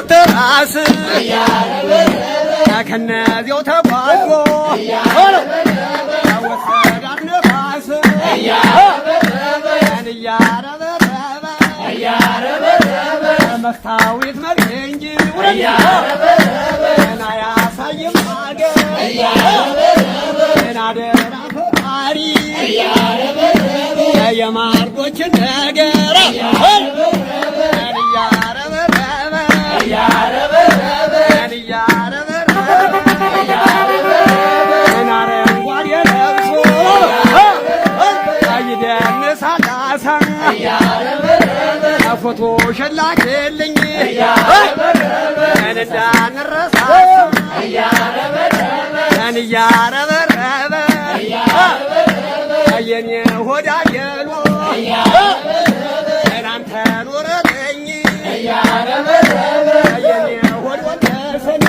ቁርጥ ራስ ከነዚያው ተጓዞ ወሰዳት ነፋስ እያረበረበ መስታወት መልክ እንጂ ገና ያሳይም አገር አደራ ፈጣሪ የማርኮችን ነገር አረንጓዴ ለብሶ ይደንሳል አሳ ፎቶ ሸላክልኝ እንዳንረሳሳ እያረበረበ የኔ ሆዳየሎ እናንተ ኖረኝ የኔ ሆድ ወደሰን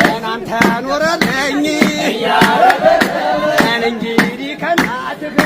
እናንተ ኖረኝ እንግዲህ ከናትህ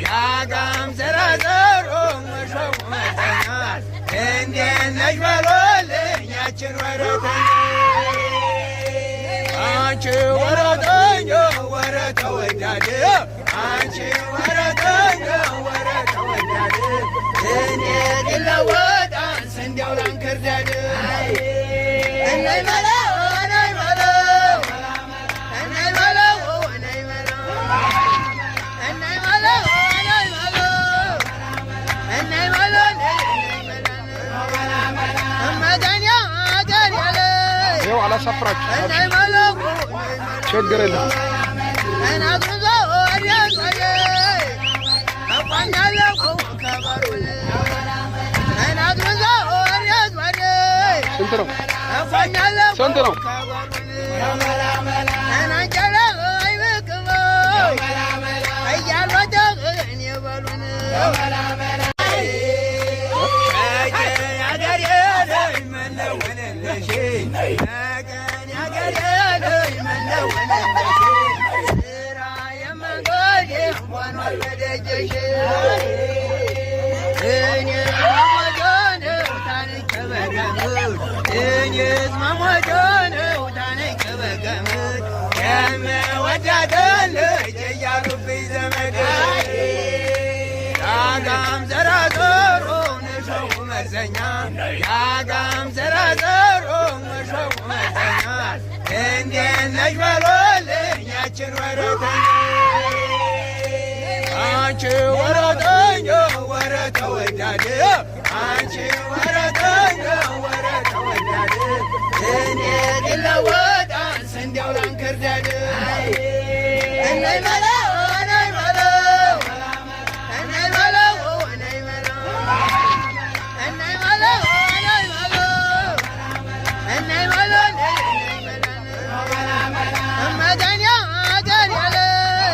ያጋም ዘራዘሮ መሾው መተኛ እንደነሽ በሎልኝ ያችን ወረተኛ አንቺ ወረተኛ ወረተ ወዳድ አንቺ ወረተኛ ወረተ ወዳድ እኔ ግለወጣን ስንዴው ላንከርዳድ እነይ መላ አላሳፍራችሁ ችግር የለም ስንት ነው? ያጋም ዘራዘሮ መሾው መዘኛ እንዴት ነሽ በሎልኝ ያችን ወረተኛ አንቺ ወረተኛ ወረተ ወዳድ አንቺ ወረተኛ ወረተ ወዳድ እኔ ግለወጣን ስንዴው ላንክርዳድ እነይ በለው እነይ በለው እነይ በለው እነይ በለው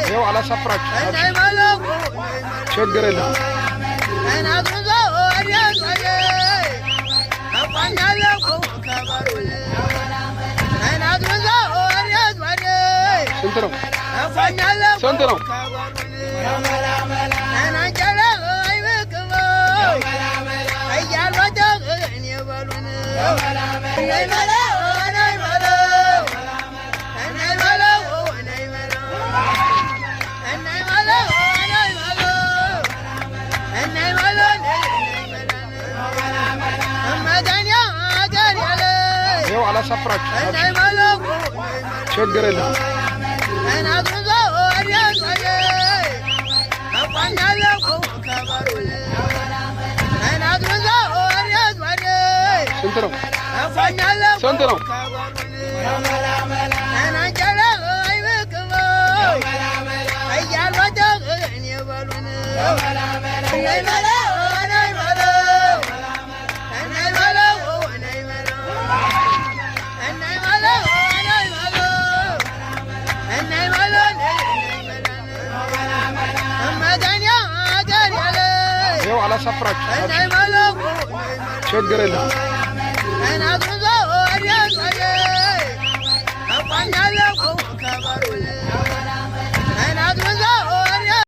ይኸው አላሳፍራችሁ ችግር የለም። ስንት ነው? ስንት ነው? ይኸው አላሳፍራችሁ ችግር የለም። ስንት ነው? ስንት ነው? ይኸው አላሳፍራችሁ ችግር የለም። I